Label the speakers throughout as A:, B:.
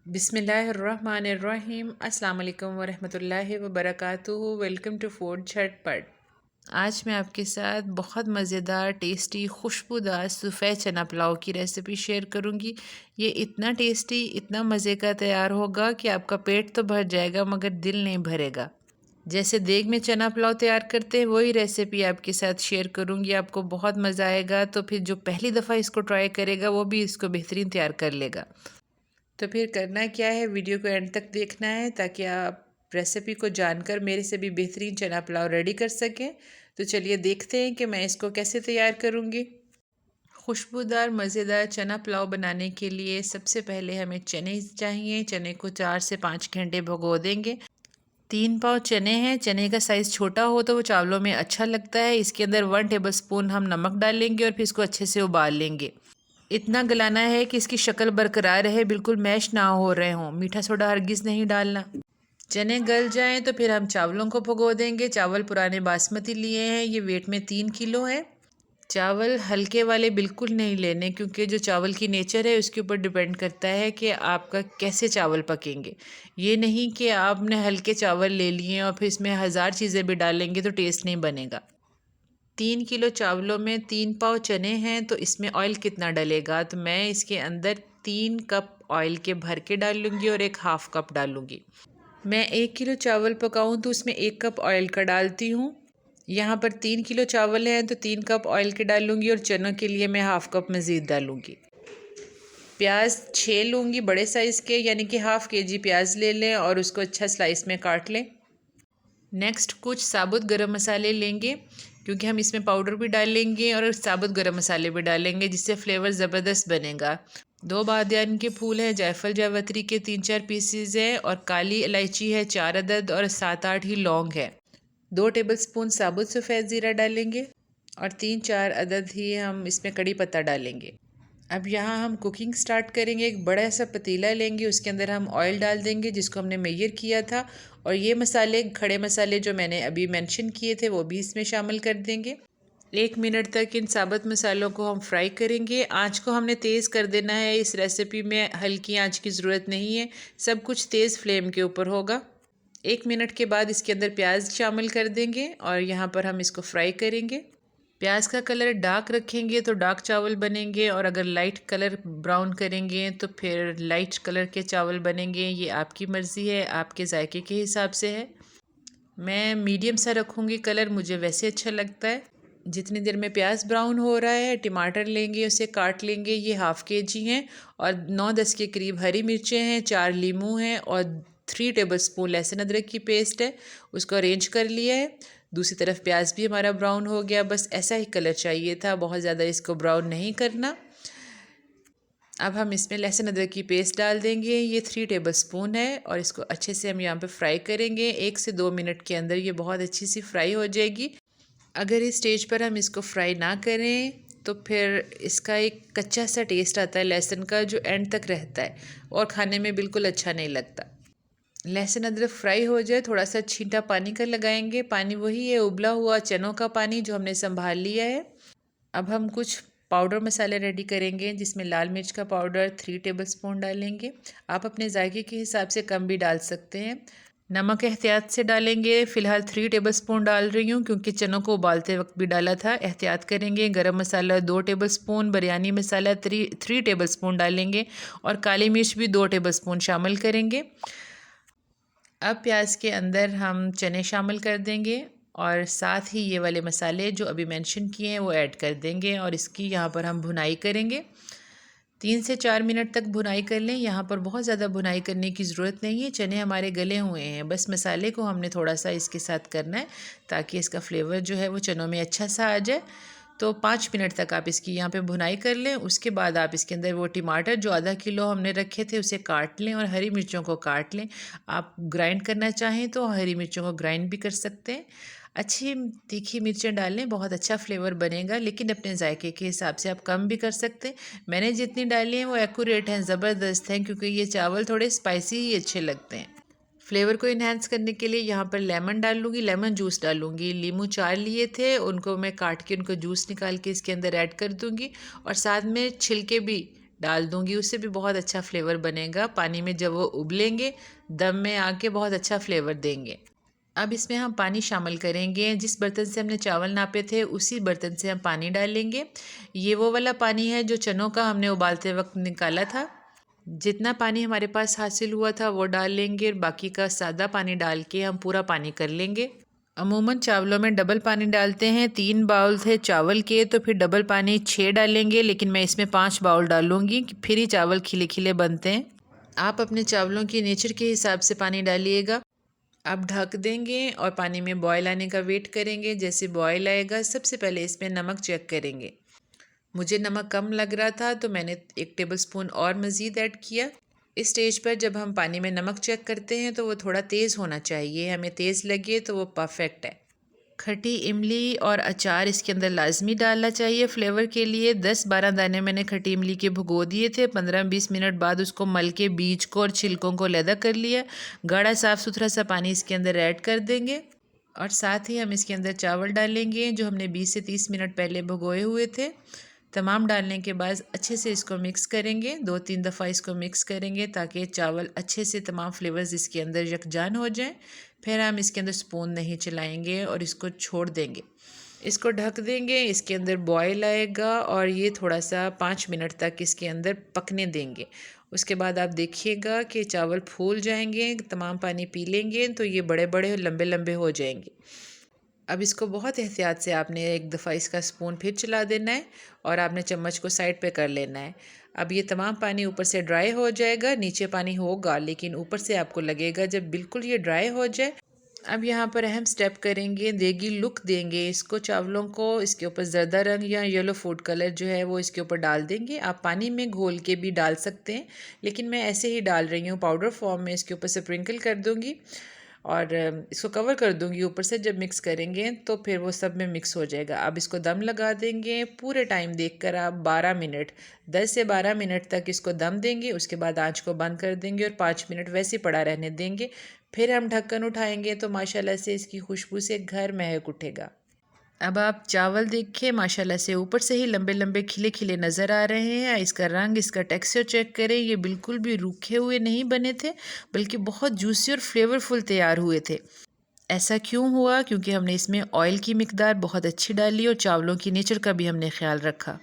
A: बिस्मिल्लाहिर्रहमानिर्रहीम अस्सलाम वालेकुम वरहमतुल्लाहि वबरकातुहू। वेलकम टू फूड झटपट। आज मैं आपके साथ बहुत मज़ेदार, टेस्टी, खुशबूदार सफ़ेद चना पुलाव की रेसिपी शेयर करूंगी। ये इतना टेस्टी, इतना मज़े का तैयार होगा कि आपका पेट तो भर जाएगा मगर दिल नहीं भरेगा। जैसे देग में चना पुलाव तैयार करते हैं वही रेसिपी आपके साथ शेयर करूंगी। आपको बहुत मज़ा आएगा, तो फिर जो पहली दफ़ा इसको ट्राई करेगा वो भी इसको बेहतरीन तैयार कर लेगा। तो फिर करना क्या है, वीडियो को एंड तक देखना है ताकि आप रेसिपी को जानकर मेरे से भी बेहतरीन चना पुलाव रेडी कर सकें। तो चलिए देखते हैं कि मैं इसको कैसे तैयार करूँगी। खुशबूदार मज़ेदार चना पुलाव बनाने के लिए सबसे पहले हमें चने चाहिए। चने को 4 से 5 घंटे भिगो देंगे। 3 पाव चने हैं। चने का साइज़ छोटा हो तो वो चावलों में अच्छा लगता है। इसके अंदर 1 टेबलस्पून हम नमक डालेंगे और फिर इसको अच्छे से उबाल लेंगे। इतना गलाना है कि इसकी शक्ल बरकरार रहे, बिल्कुल मैश ना हो रहे हों। मीठा सोडा हरगिज़ नहीं डालना। चने गल जाएं तो फिर हम चावलों को भिगो देंगे। चावल पुराने बासमती लिए हैं, ये वेट में 3 किलो है। चावल हल्के वाले बिल्कुल नहीं लेने, क्योंकि जो चावल की नेचर है उसके ऊपर डिपेंड करता है कि आपका कैसे चावल पकेंगे। ये नहीं कि आपने हल्के चावल ले लिए और फिर इसमें हज़ार चीज़ें भी डालेंगे तो टेस्ट नहीं बनेगा। 3 किलो चावलों में 3 पाव चने हैं, तो इसमें ऑयल कितना डलेगा, तो मैं इसके अंदर 3 कप ऑयल के भर के डालूँगी और 1/2 कप डालूँगी। मैं 1 किलो चावल पकाऊँ तो उसमें 1 कप ऑयल का डालती हूँ। यहाँ पर 3 किलो चावल हैं तो 3 कप ऑयल के डालूँगी और चनों के लिए मैं 1/2 कप मज़ीद डालूँगी। प्याज 6 लूँगी बड़े साइज़ के, यानी कि 1/2 kg प्याज ले लें और उसको अच्छा स्लाइस में काट लें। नेक्स्ट कुछ साबुत गरम मसाले लेंगे, क्योंकि हम इसमें पाउडर भी डालेंगे और साबुत गरम मसाले भी डालेंगे, जिससे फ्लेवर ज़बरदस्त बनेगा। 2 बादियान के फूल हैं, जायफल जावित्री के 3-4 पीसीज हैं और काली इलायची है 4 अदद और 7-8 ही लौंग है। 2 टेबलस्पून साबुत सफ़ेद ज़ीरा डालेंगे और 3-4 अदद ही हम इसमें कड़ी पत्ता डालेंगे। अब यहाँ हम कुकिंग स्टार्ट करेंगे। एक बड़ा सा पतीला लेंगे, उसके अंदर हम ऑयल डाल देंगे जिसको हमने मेजर किया था, और ये मसाले, खड़े मसाले जो मैंने अभी मेंशन किए थे वो भी इसमें शामिल कर देंगे। 1 मिनट तक इन साबुत मसालों को हम फ्राई करेंगे। आँच को हमने तेज़ कर देना है, इस रेसिपी में हल्की आँच की ज़रूरत नहीं है, सब कुछ तेज़ फ्लेम के ऊपर होगा। 1 मिनट के बाद इसके अंदर प्याज शामिल कर देंगे और यहाँ पर हम इसको फ्राई करेंगे। प्याज का कलर डार्क रखेंगे तो डार्क चावल बनेंगे, और अगर लाइट कलर ब्राउन करेंगे तो फिर लाइट कलर के चावल बनेंगे। ये आपकी मर्ज़ी है, आपके जायके के हिसाब से है। मैं मीडियम सा रखूँगी कलर, मुझे वैसे अच्छा लगता है। जितनी देर में प्याज ब्राउन हो रहा है, टमाटर लेंगे, उसे काट लेंगे। ये 1/2 kg हैं और 9-10 के करीब हरी मिर्चें हैं, 4 लीमू हैं और 3 टेबलस्पून लहसुन अदरक की पेस्ट है, उसको अरेंज कर लिया है। दूसरी तरफ प्याज भी हमारा ब्राउन हो गया, बस ऐसा ही कलर चाहिए था, बहुत ज़्यादा इसको ब्राउन नहीं करना। अब हम इसमें लहसुन अदरक की पेस्ट डाल देंगे, ये 3 टेबलस्पून है, और इसको अच्छे से हम यहाँ पे फ्राई करेंगे। 1 से 2 मिनट के अंदर ये बहुत अच्छी सी फ्राई हो जाएगी। अगर इस स्टेज पर हम इसको फ्राई ना करें तो फिर इसका एक कच्चा सा टेस्ट आता है लहसुन का, जो एंड तक रहता है और खाने में बिल्कुल अच्छा नहीं लगता। लहसुन अदरक फ्राई हो जाए, थोड़ा सा छींटा पानी का लगाएंगे। पानी वही है उबला हुआ चनों का पानी जो हमने संभाल लिया है। अब हम कुछ पाउडर मसाले रेडी करेंगे, जिसमें लाल मिर्च का पाउडर 3 टेबलस्पून डालेंगे। आप अपने जायके के हिसाब से कम भी डाल सकते हैं। नमक एहतियात से डालेंगे, फ़िलहाल 3 टेबलस्पून डाल रही हूँ क्योंकि चनों को उबालते वक्त भी डाला था, एहतियात करेंगे। गरम मसाला 2 टेबलस्पून, बिरयानी मसाला 3 टेबलस्पून डालेंगे और काली मिर्च भी 2 टेबलस्पून शामिल करेंगे। अब प्याज के अंदर हम चने शामिल कर देंगे और साथ ही ये वाले मसाले जो अभी मेंशन किए हैं वो ऐड कर देंगे, और इसकी यहाँ पर हम भुनाई करेंगे। 3 से 4 मिनट तक भुनाई कर लें। यहाँ पर बहुत ज़्यादा भुनाई करने की ज़रूरत नहीं है, चने हमारे गले हुए हैं, बस मसाले को हमने थोड़ा सा इसके साथ करना है ताकि इसका फ्लेवर जो है वो चनों में अच्छा सा आ जाए। तो 5 मिनट तक आप इसकी यहाँ पे भुनाई कर लें। उसके बाद आप इसके अंदर वो टमाटर जो आधा किलो हमने रखे थे उसे काट लें और हरी मिर्चों को काट लें। आप ग्राइंड करना चाहें तो हरी मिर्चों को ग्राइंड भी कर सकते हैं। अच्छी तीखी मिर्चें डालें, बहुत अच्छा फ्लेवर बनेगा, लेकिन अपने जायके के हिसाब से आप कम भी कर सकते हैं। मैंने जितनी डाली हैं वो एक्यूरेट हैं, ज़बरदस्त हैं, क्योंकि ये चावल थोड़े स्पाइसी ही अच्छे लगते हैं। फ्लेवर को इन्हेंस करने के लिए यहाँ पर लेमन डालूँगी, लेमन जूस डालूँगी। लीमू 4 लिए थे, उनको मैं काट के उनको जूस निकाल के इसके अंदर ऐड कर दूँगी और साथ में छिलके भी डाल दूँगी, उससे भी बहुत अच्छा फ्लेवर बनेगा। पानी में जब वो उबलेंगे, दम में आके बहुत अच्छा फ्लेवर देंगे। अब इसमें हम पानी शामिल करेंगे। जिस बर्तन से हमने चावल नापे थे उसी बर्तन से हम पानी डालेंगे। ये वो वाला पानी है जो चनों का हमने उबालते वक्त निकाला था। जितना पानी हमारे पास हासिल हुआ था वो डाल लेंगे और बाकी का सादा पानी डाल के हम पूरा पानी कर लेंगे। अमूमन चावलों में डबल पानी डालते हैं। 3 बाउल थे चावल के, तो फिर डबल पानी 6 डालेंगे, लेकिन मैं इसमें 5 बाउल डालूंगी कि फिर ही चावल खिले खिले बनते हैं। आप अपने चावलों की नेचर के हिसाब से पानी डालिएगा। अब ढक देंगे और पानी में बॉयल आने का वेट करेंगे। जैसे बॉयल आएगा सबसे पहले इसमें नमक चेक करेंगे। मुझे नमक कम लग रहा था तो मैंने 1 टेबलस्पून और मज़ीद ऐड किया। इस स्टेज पर जब हम पानी में नमक चेक करते हैं तो वो थोड़ा तेज़ होना चाहिए, हमें तेज़ लगे तो वो परफेक्ट है। खट्टी इमली और अचार इसके अंदर लाजमी डालना चाहिए फ्लेवर के लिए। 10-12 दाने मैंने खट्टी इमली के भिगो दिए थे। 15-20 मिनट बाद उसको मल के बीज को और छिलकों को अलग कर लिया। गाढ़ा साफ़ सुथरा सा पानी इसके अंदर ऐड कर देंगे और साथ ही हम इसके अंदर चावल डालेंगे जो हमने 20 से 30 मिनट पहले भिगोए हुए थे। तमाम डालने के बाद अच्छे से इसको मिक्स करेंगे। 2-3 दफ़ा इसको मिक्स करेंगे ताकि चावल अच्छे से तमाम फ्लेवर्स इसके अंदर यकजान हो जाएं। फिर हम इसके अंदर स्पून नहीं चलाएंगे और इसको छोड़ देंगे। इसको ढक देंगे। इसके अंदर बॉयल आएगा और ये थोड़ा सा 5 मिनट तक इसके अंदर पकने देंगे। उसके बाद आप देखिएगा कि चावल फूल जाएंगे, तमाम पानी पी लेंगे तो ये बड़े बड़े लंबे लंबे हो जाएंगे। अब इसको बहुत एहतियात से आपने एक दफ़ा इसका स्पून फिर चला देना है और आपने चम्मच को साइड पे कर लेना है। अब ये तमाम पानी ऊपर से ड्राई हो जाएगा। नीचे पानी होगा लेकिन ऊपर से आपको लगेगा जब बिल्कुल ये ड्राई हो जाए। अब यहाँ पर अहम स्टेप करेंगे, देगी लुक देंगे इसको चावलों को। इसके ऊपर ज़रदा रंग या येलो फूड कलर जो है वो इसके ऊपर डाल देंगे। आप पानी में घोल के भी डाल सकते हैं, लेकिन मैं ऐसे ही डाल रही हूँ पाउडर फॉर्म में। इसके ऊपर स्प्रिंकल कर दूँगी और इसको कवर कर दूंगी ऊपर से। जब मिक्स करेंगे तो फिर वो सब में मिक्स हो जाएगा। अब इसको दम लगा देंगे। पूरे टाइम देखकर आप 12 मिनट 10 से 12 मिनट तक इसको दम देंगे। उसके बाद आंच को बंद कर देंगे और 5 मिनट वैसे पड़ा रहने देंगे। फिर हम ढक्कन उठाएंगे तो माशाल्लाह से इसकी खुशबू से घर महक उठेगा। अब आप चावल देखिए माशाल्लाह से ऊपर से ही लंबे लंबे खिले खिले नज़र आ रहे हैं। इसका रंग, इसका टेक्सचर चेक करें। ये बिल्कुल भी रूखे हुए नहीं बने थे, बल्कि बहुत जूसी और फ्लेवरफुल तैयार हुए थे। ऐसा क्यों हुआ? क्योंकि हमने इसमें ऑयल की मिकदार बहुत अच्छी डाली और चावलों की नेचर का भी हमने ख्याल रखा।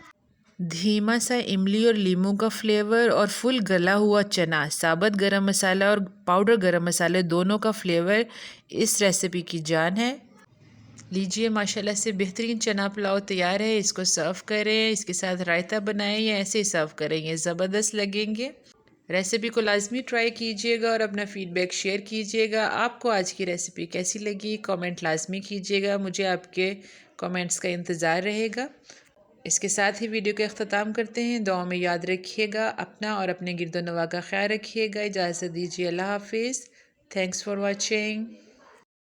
A: धीमा सा इमली और लीमू का फ्लेवर और फुल गला हुआ चना, साबुत गरम मसाला और पाउडर गरम मसाले दोनों का फ्लेवर इस रेसिपी की जान है। लीजिए माशाल्लाह से बेहतरीन चना पुलाव तैयार है। इसको सर्व करें, इसके साथ रायता बनाएं या ऐसे ही सर्व करें, ये ज़बरदस्त लगेंगे। रेसिपी को लाजमी ट्राई कीजिएगा और अपना फ़ीडबैक शेयर कीजिएगा। आपको आज की रेसिपी कैसी लगी कमेंट लाजमी कीजिएगा। मुझे आपके कमेंट्स का इंतज़ार रहेगा। इसके साथ ही वीडियो का अख्ताम करते हैं। दुआ में याद रखिएगा अपना और अपने गिरदो नवा का ख्याल रखिएगा। इजाज़त दीजिए। अल्लाह हाफिज़। Thanks for watching.